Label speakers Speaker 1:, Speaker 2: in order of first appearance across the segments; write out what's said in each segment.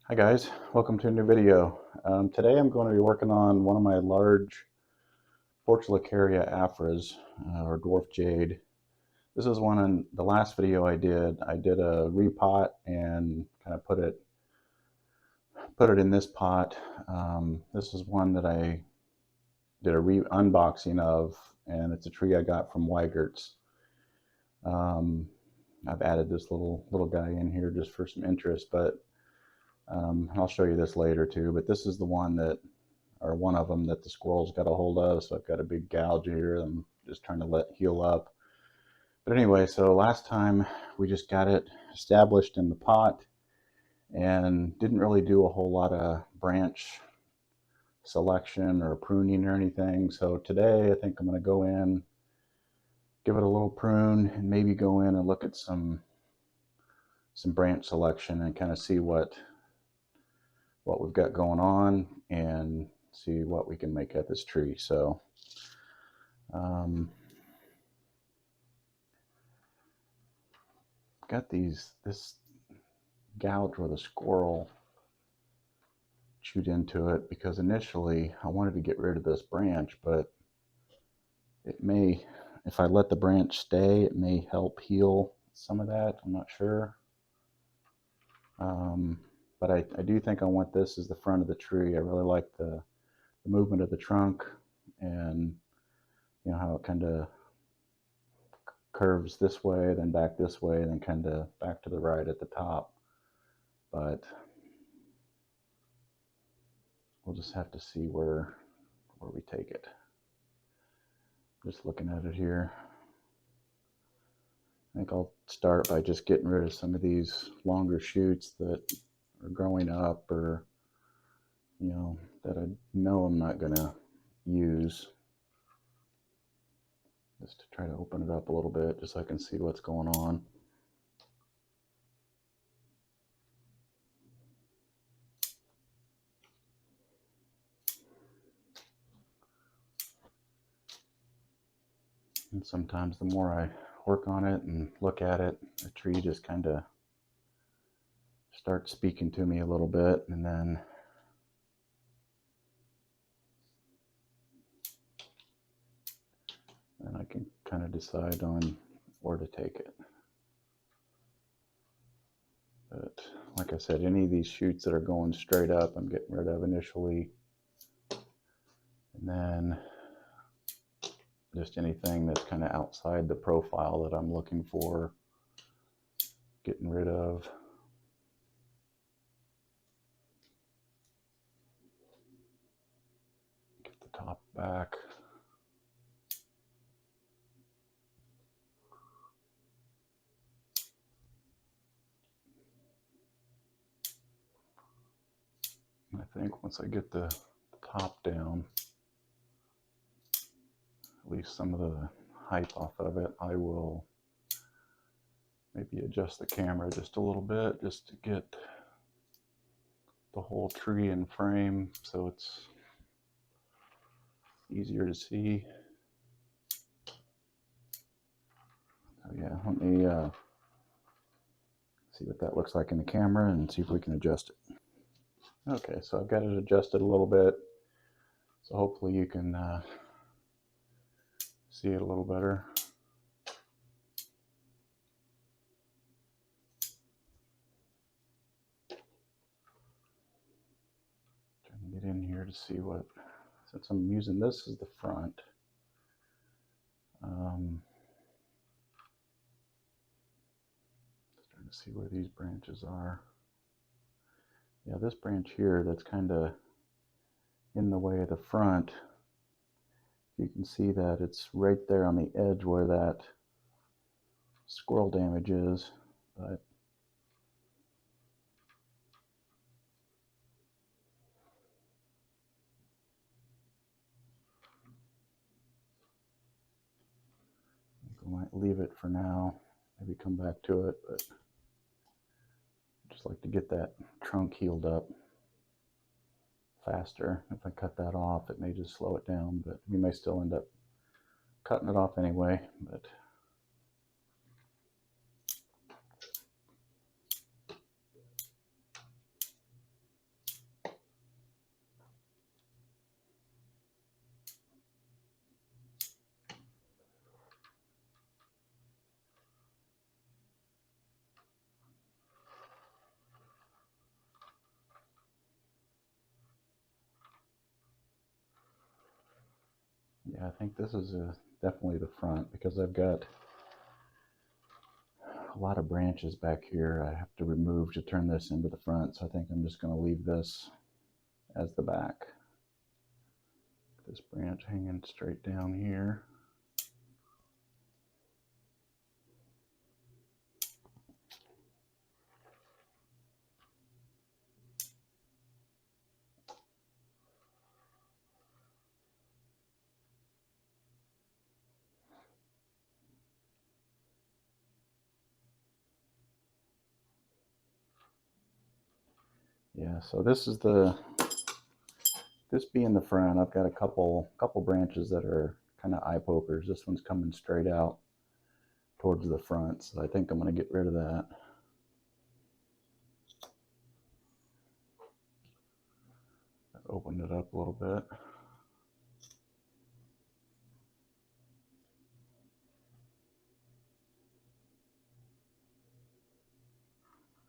Speaker 1: Hi guys, welcome to a new video. Today I'm going to be working on one of my large portulacaria afras, or dwarf jade. This is one in the last video I did. I did a repot and kind of put it in this pot. This is one that I did a unboxing of, and it's a tree I got from Weigert's. I've added this little guy in here just for some interest, but I'll show you this later too, but this is the one that, or one of them that the squirrels got a hold of. So I've got a big gouge here I'm just trying to let heal up. But anyway, so last time we just got it established in the pot and didn't really do a whole lot of branch selection or pruning or anything. So today I think I'm going to go in, give it a little prune, and maybe go in and look at some branch selection and kind of see what we've got going on and see what we can make at this tree. So got this gouge where the squirrel chewed into it, because initially I wanted to get rid of this branch, but it may, if I let the branch stay, it may help heal some of that. I'm not sure. But I do think I want this as the front of the tree. I really like the movement of the trunk, and you know how it kind of curves this way, then back this way, then kind of back to the right at the top. But we'll just have to see where we take it. Just looking at it here, I think I'll start by just getting rid of some of these longer shoots that are growing up, or you know, that I know I'm not gonna use, just to try to open it up a little bit just so I can see what's going on. And sometimes the more I work on it and look at it, the tree just kind of starts speaking to me a little bit, and then I can kind of decide on where to take it. But like I said, any of these shoots that are going straight up, I'm getting rid of initially. And then just anything that's kind of outside the profile that I'm looking for, getting rid of. Get the top back. And I think once I get the top down, at least some of the height off of it, I will maybe adjust the camera just a little bit just to get the whole tree in frame so it's easier to see. So yeah, let me see what that looks like in the camera and see if we can adjust it. Okay, so I've got it adjusted a little bit, so hopefully you can see it a little better. Trying to get in here to see what, since I'm using this as the front, trying to see where these branches are. Yeah, this branch here that's kind of in the way of the front, you can see that it's right there on the edge where that squirrel damage is, but I might leave it for now, maybe come back to it, but I just like to get that trunk healed up faster. If I cut that off, it may just slow it down, but we may still end up cutting it off anyway. But Yeah, I think this is definitely the front, because I've got a lot of branches back here I have to remove to turn this into the front. So I think I'm just going to leave this as the back. This branch hanging straight down here. Yeah, so this is this being the front, I've got a couple branches that are kind of eye pokers. This one's coming straight out towards the front, so I think I'm going to get rid of that. Opened it up a little bit.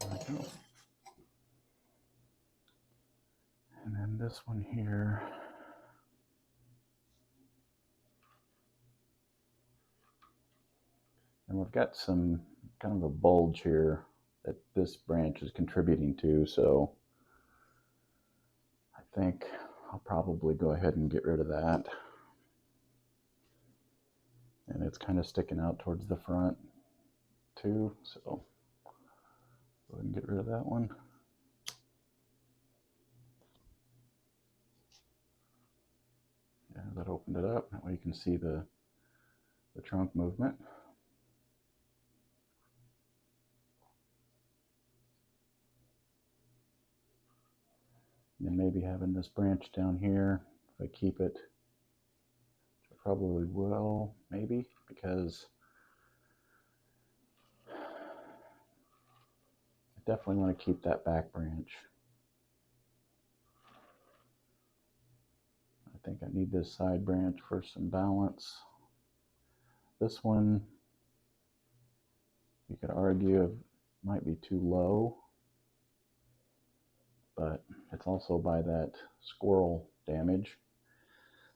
Speaker 1: There we go. And then this one here. And we've got some kind of a bulge here that this branch is contributing to, so I think I'll probably go ahead and get rid of that. And it's kind of sticking out towards the front too, so go ahead and get rid of that one. Yeah, that opened it up. That way you can see the trunk movement. And maybe having this branch down here, if I keep it, which I probably will, maybe, because I definitely want to keep that back branch. I think I need this side branch for some balance. This one, you could argue it might be too low, but it's also by that squirrel damage.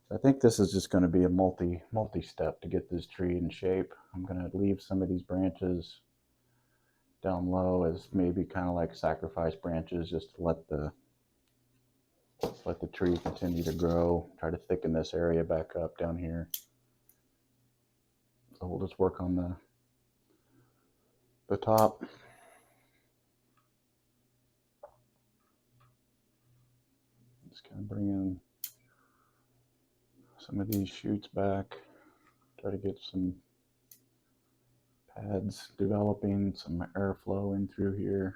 Speaker 1: So I think this is just going to be a multi-step to get this tree in shape. I'm going to leave some of these branches down low as maybe kind of like sacrifice branches, just to let the tree continue to grow. Try to thicken this area back up down here. So we'll just work on the top. Just kind of bring in some of these shoots back. Try to get some pads developing, some airflow in through here.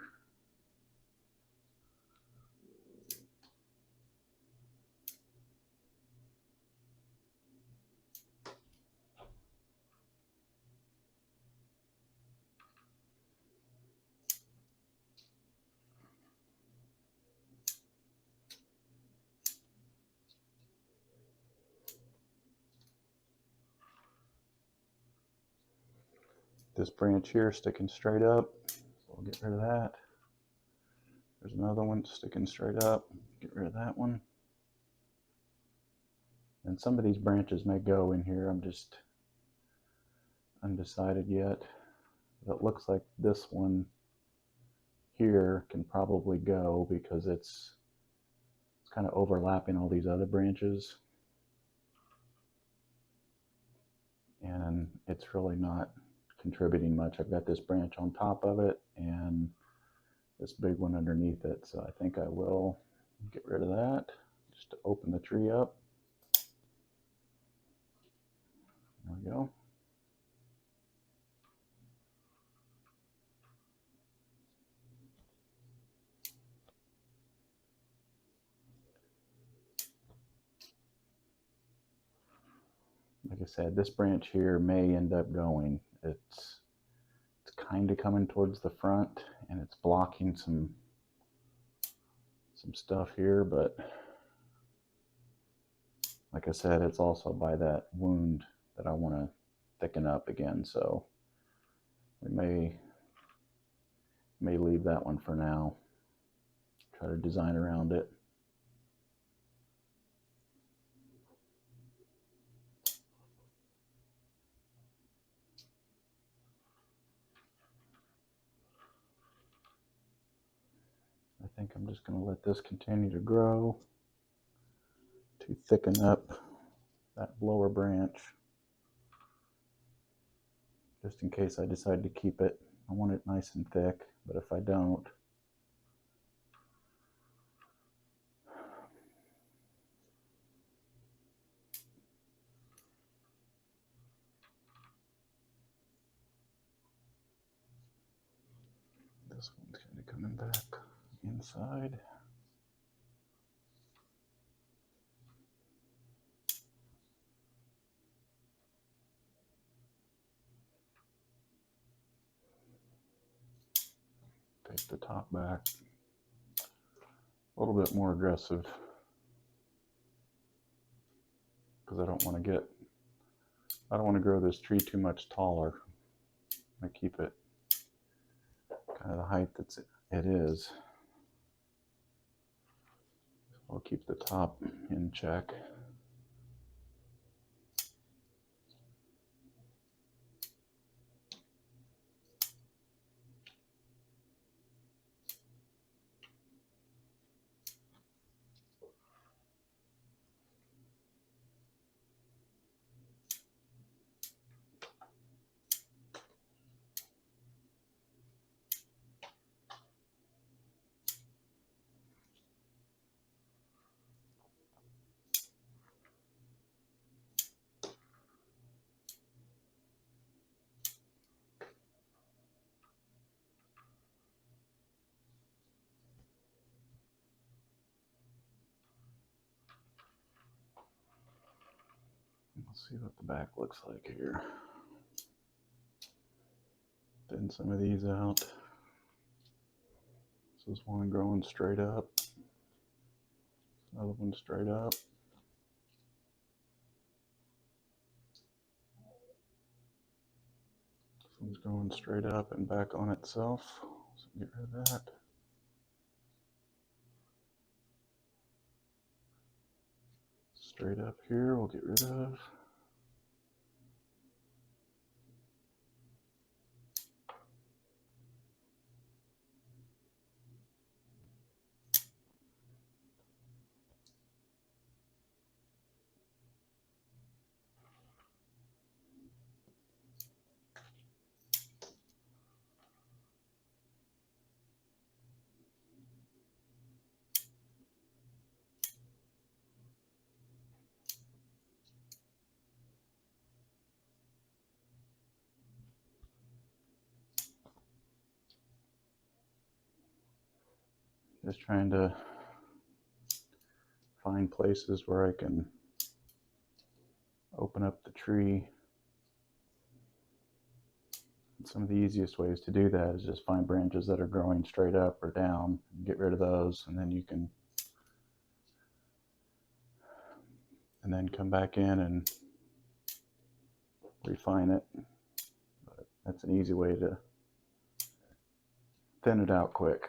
Speaker 1: This branch here sticking straight up, so we'll get rid of that. There's another one sticking straight up, get rid of that one. And some of these branches may go in here, I'm just undecided yet. It looks like this one here can probably go because it's kind of overlapping all these other branches. And it's really not contributing much. I've got this branch on top of it and this big one underneath it. So I think I will get rid of that just to open the tree up. There we go. Like I said, this branch here may end up going. It's kind of coming towards the front and it's blocking some stuff here, but like I said, it's also by that wound that I want to thicken up again, so we may leave that one for now. Try to design around it. think I'm just going to let this continue to grow to thicken up that lower branch, just in case I decide to keep it. I want it nice and thick, but if I don't, this one's kind of coming back inside. Take the top back. A little bit more aggressive because I don't want to grow this tree too much taller. I keep it kind of the height that it is. I'll keep the top in check. Let's see what the back looks like here. Thin some of these out. This is one growing straight up. Another one straight up. This one's going straight up and back on itself. So get rid of that. Straight up here, we'll get rid of. Just trying to find places where I can open up the tree. And some of the easiest ways to do that is just find branches that are growing straight up or down, and get rid of those, and then you can come back in and refine it. But that's an easy way to thin it out quick.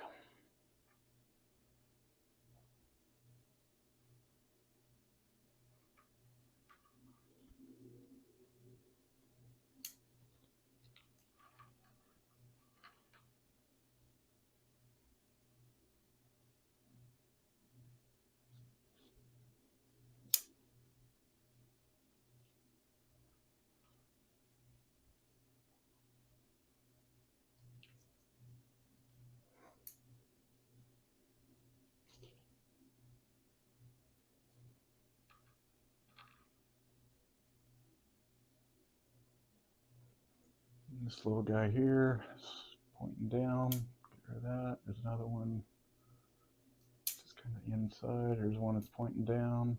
Speaker 1: This little guy here is pointing down. Get rid of that. There's another one just kind of inside. Here's one that's pointing down.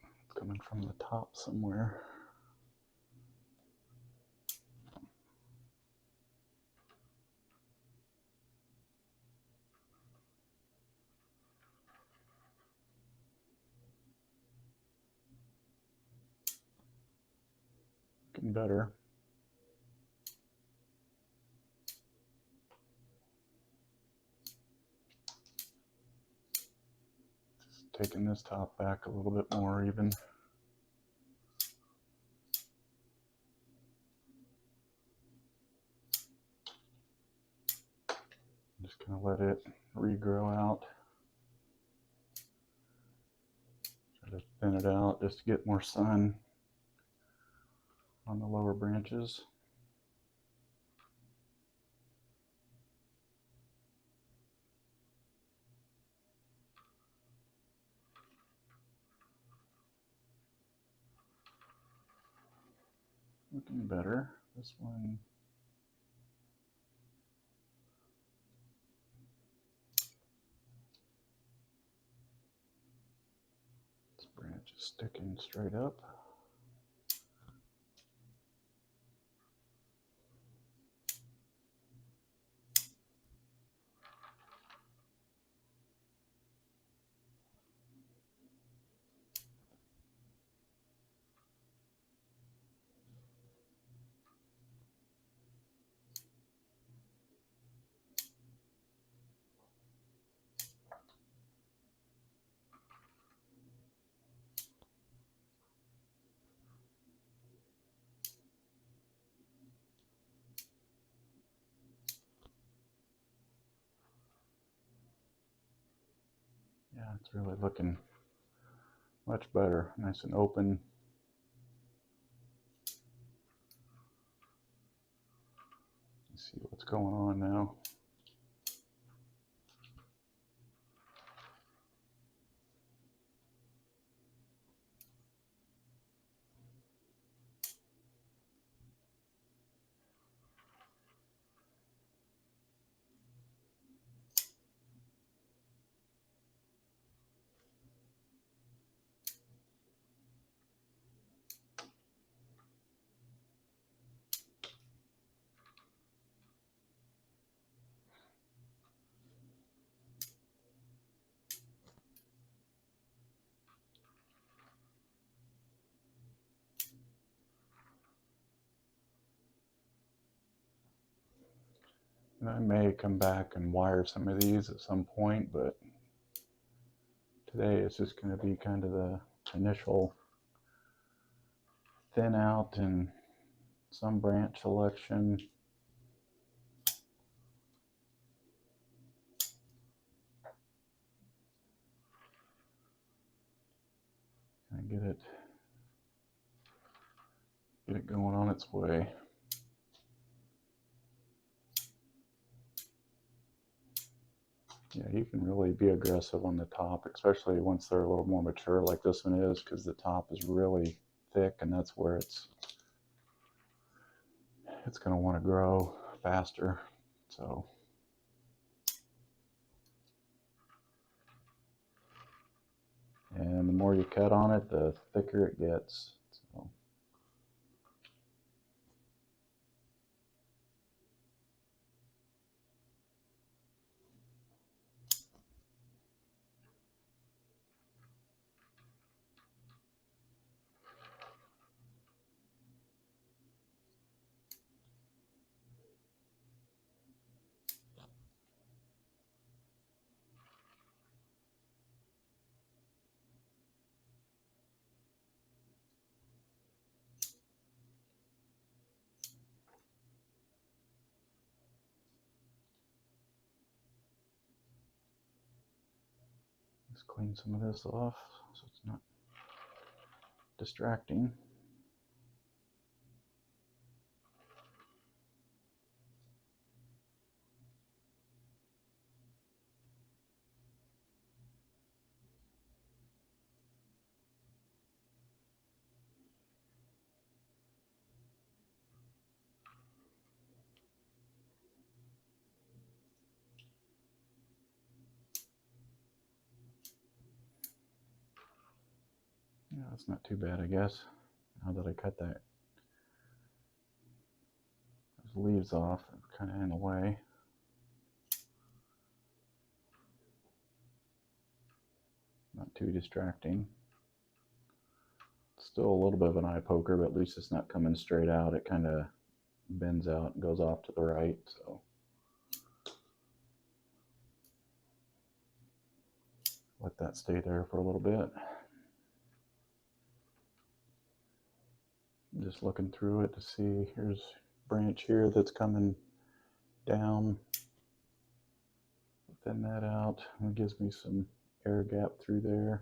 Speaker 1: It's coming from the top somewhere. Getting better. Just taking this top back a little bit more even. Just kind of let it regrow out. Try to thin it out just to get more sun on the lower branches. Looking better. This one, this branch is sticking straight up. Yeah, it's really looking much better. Nice and open. Let's see what's going on now. And I may come back and wire some of these at some point, but today it's just going to be kind of the initial thin out and some branch selection. And get it going on its way. Yeah, you can really be aggressive on the top, especially once they're a little more mature like this one is, because the top is really thick and that's where it's going to want to grow faster. So and the more you cut on it, the thicker it gets. So just clean some of this off so it's not distracting. Yeah, that's not too bad, I guess. Now that I cut those leaves off, they're kind of in the way. Not too distracting. Still a little bit of an eye poker, but at least it's not coming straight out. It kind of bends out and goes off to the right. So let that stay there for a little bit. Just looking through it to see, here's a branch here that's coming down. thin that out. It gives me some air gap through there.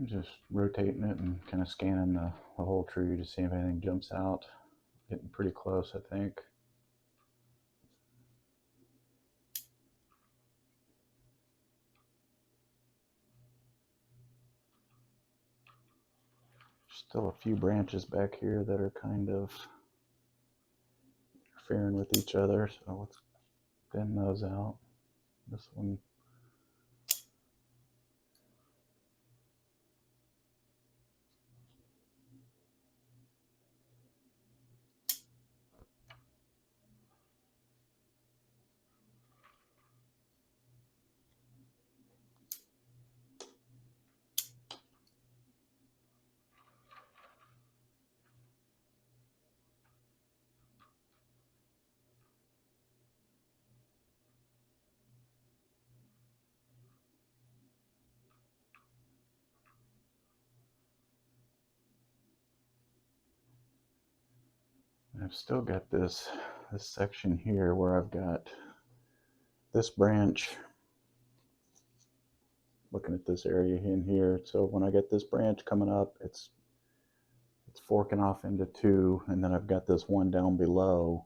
Speaker 1: Just rotating it and kind of scanning the whole tree to see if anything jumps out. Getting pretty close, I think. Still a few branches back here that are kind of interfering with each other, so let's thin those out. This one, I've still got this section here where I've got this branch, looking at this area in here. So when I get this branch coming up, it's forking off into two, and then I've got this one down below.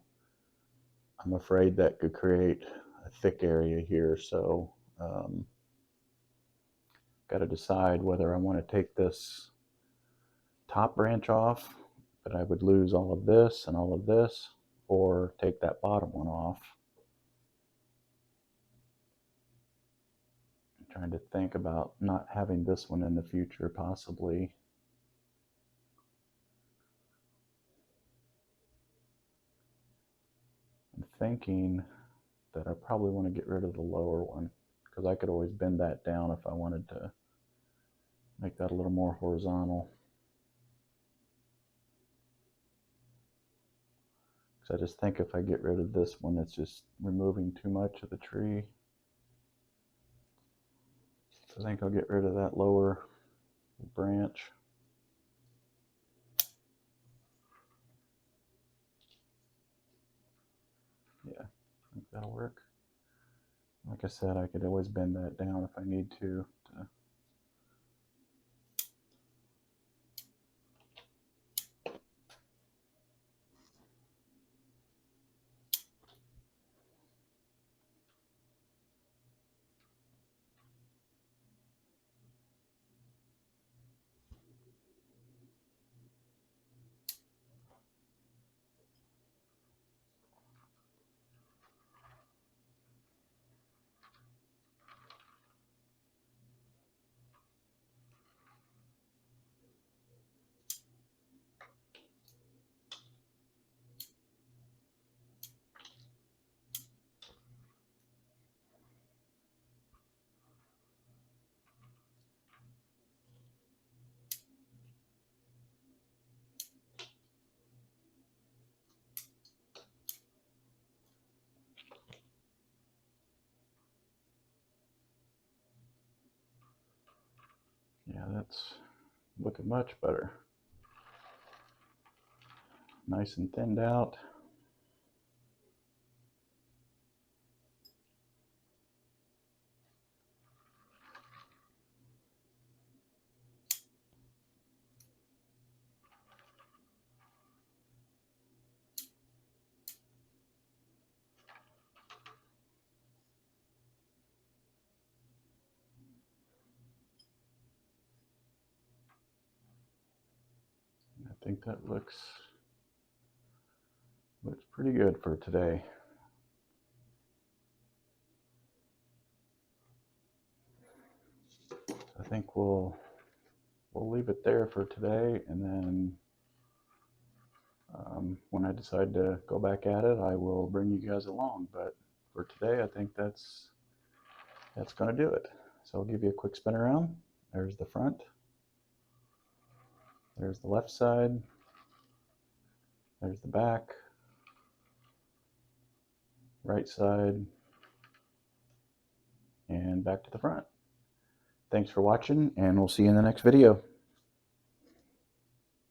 Speaker 1: I'm afraid that could create a thick area here, so got to decide whether I want to take this top branch off, but I would lose all of this and all of this, or take that bottom one off. I'm trying to think about not having this one in the future, possibly. I'm thinking that I probably want to get rid of the lower one, because I could always bend that down if I wanted to make that a little more horizontal. Because I just think if I get rid of this one, it's just removing too much of the tree. So I think I'll get rid of that lower branch. Yeah, I think that'll work. Like I said, I could always bend that down if I need to. Yeah, that's looking much better. Nice and thinned out. I think that looks pretty good for today. I think we'll leave it there for today, and then when I decide to go back at it, I will bring you guys along. But for today, I think that's that's going to do it. So I'll give you a quick spin around. There's the front. There's the left side. There's the back. Right side. And back to the front. Thanks for watching, and we'll see you in the next video.